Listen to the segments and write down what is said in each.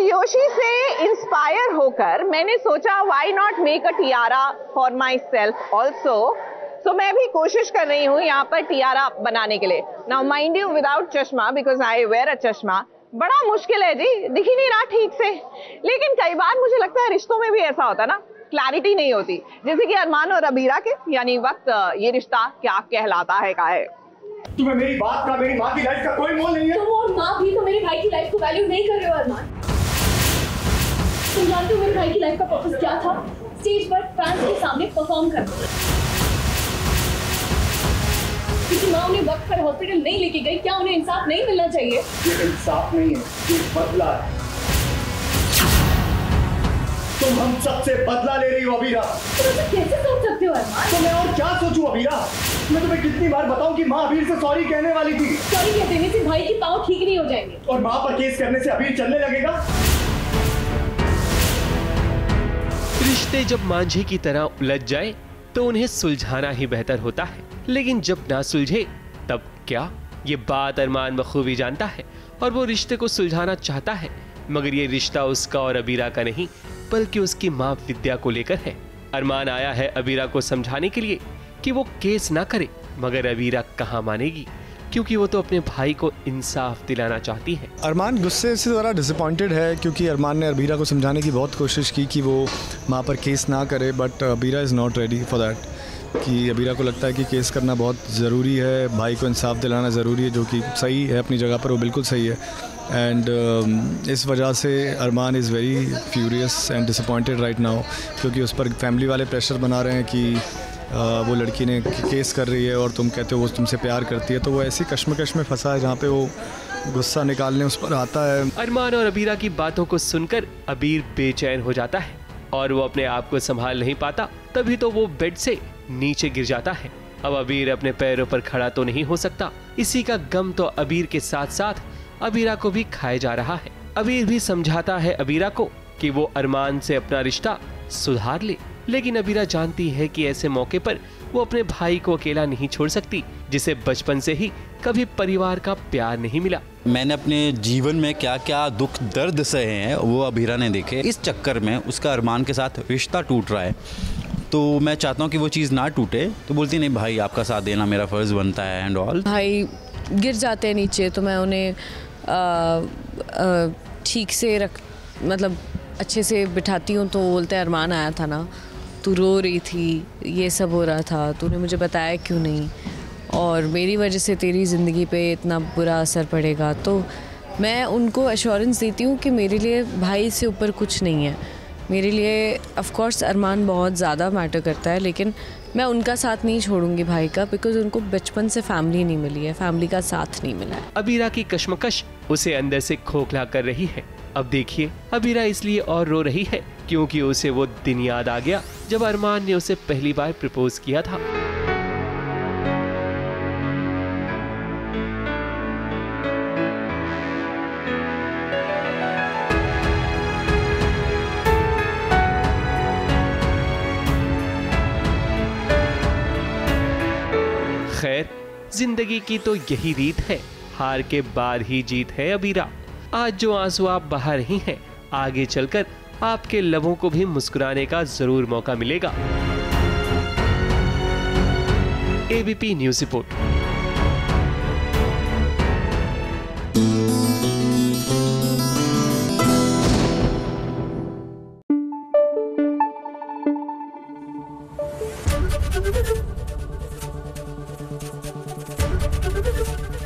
Yoshi से inspire होकर मैंने सोचा why not make a tiara for myself also. So मैं भी कोशिश कर रही हूँ यहाँ पर टियारा बनाने के लिए। नाउ माइंड यू विदाउट चश्मा, बिकॉज आई वेयर अ चश्मा। बड़ा मुश्किल है जी, दिख ही नहीं रहा ठीक से। लेकिन कई बार मुझे लगता है रिश्तों में भी ऐसा होता है ना, क्लैरिटी नहीं होती। जैसे कि अरमान और अबीरा के, यानी वक्त ये रिश्ता क्या कहलाता है का है। तुम्हें मेरी बात का, मेरी माँ की लाइफ का कोई मोल नहीं है। तुम और माँ भी तो मेरे भाई की लाइफ को वैल्यू नहीं कर रहे हो अरमान। तुम जानते हो मेरे भाई की लाइफ का पर्पस क्या था? स्टेज पर फैंस के सामने परफॉर्म करना। क्योंकि माँ उन्हें वक्त पर हॉस्पिटल नहीं लेके गई, क्या उन्हें इंसाफ नहीं मिलना चाहिए? ये इंसाफ नहीं है, ये बदला है। तुम हम सबसे बदला ले रही हो अबीरा। तुम ऐसे कैसे सोच सकते हो अरमान? तो मैं और क्या सोचूं अबीरा? मैं तुम्हें कितनी बार बताऊं कि माँ अबीर से सॉरी कहने वाली थी। सॉरी कह देने से भाई की पाँव ठीक नहीं हो जाएंगे। और माँ पर केस करने से अबीर चलने लगेगा। रिश्ते जब मांझे की तरह उलझ जाए तो उन्हें सुलझाना ही बेहतर होता है, लेकिन जब ना सुलझे तब क्या? ये बात अरमान बखूबी जानता है और वो रिश्ते को सुलझाना चाहता है, मगर ये रिश्ता उसका और अबीरा का नहीं बल्कि उसकी माँ विद्या को लेकर है। अरमान आया है अबीरा को समझाने के लिए कि वो केस ना करे, मगर अबीरा कहाँ मानेगी, क्योंकि वो तो अपने भाई को इंसाफ दिलाना चाहती है। अरमान गुस्से से ज़रा डिसअपॉइंटेड है क्योंकि अरमान ने अबीरा को समझाने की बहुत कोशिश की कि वो माँ पर केस ना करे, but Abira is not ready for that. कि अबीरा को लगता है कि केस करना बहुत ज़रूरी है, भाई को इंसाफ दिलाना ज़रूरी है, जो कि सही है अपनी जगह पर, वो बिल्कुल सही है। एंड इस वजह से Armaan is very furious and disappointed right now, क्योंकि उस पर फैमिली वाले प्रेशर बना रहे हैं कि वो लड़की ने केस कर रही है और तुम कहते हो वो तुमसे प्यार करती है। तो वो ऐसी कश्मकश में फंसा है जहाँ पे वो गुस्सा निकालने उस पर आता है। अरमान और अबीरा की बातों को सुनकर अबीर बेचैन हो जाता है और वो अपने आप को संभाल नहीं पाता, तभी तो वो बेड से नीचे गिर जाता है। अब अबीर अपने पैरों पर खड़ा तो नहीं हो सकता, इसी का गम तो अबीर के साथ साथ अबीरा को भी खाए जा रहा है। अबीर भी समझाता है अबीरा को कि वो अरमान से अपना रिश्ता सुधार ले, लेकिन अबीरा जानती है कि ऐसे मौके पर वो अपने भाई को अकेला नहीं छोड़ सकती, जिसे बचपन से ही कभी परिवार का प्यार नहीं मिला। मैंने अपने जीवन में क्या क्या दुख दर्द सहे हैं वो अबीरा ने देखे। इस चक्कर में उसका अरमान के साथ रिश्ता टूट रहा है, तो मैं चाहता हूँ कि वो चीज़ ना टूटे। तो बोलती नहीं भाई आपका साथ देना मेरा फ़र्ज़ बनता है एंड ऑल। भाई गिर जाते हैं नीचे तो मैं उन्हें ठीक से मतलब अच्छे से बिठाती हूँ, तो बोलते हैं अरमान आया था ना, तू रो रही थी, ये सब हो रहा था, तूने मुझे बताया क्यों नहीं, और मेरी वजह से तेरी ज़िंदगी पे इतना बुरा असर पड़ेगा। तो मैं उनको एश्योरेंस देती हूँ कि मेरे लिए भाई से ऊपर कुछ नहीं है। मेरे लिए ऑफ कोर्स अरमान बहुत ज़्यादा मैटर करता है, लेकिन मैं उनका साथ नहीं छोड़ूंगी भाई का, बिकॉज उनको बचपन से फैमिली नहीं मिली है, फैमिली का साथ नहीं मिला है। अबीरा की कश्मकश उसे अंदर से खोखला कर रही है। अब देखिए अबीरा इसलिए और रो रही है क्योंकि उसे वो दिन याद आ गया जब अरमान ने उसे पहली बार प्रपोज किया था। खैर, जिंदगी की तो यही रीत है, हार के बाद ही जीत है अबीरा। आज जो आंसू आप बहा रही हैं, आगे चलकर आपके लबों को भी मुस्कुराने का जरूर मौका मिलेगा। ABP news report.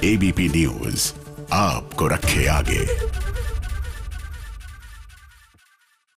ABP news आपको रखे आगे।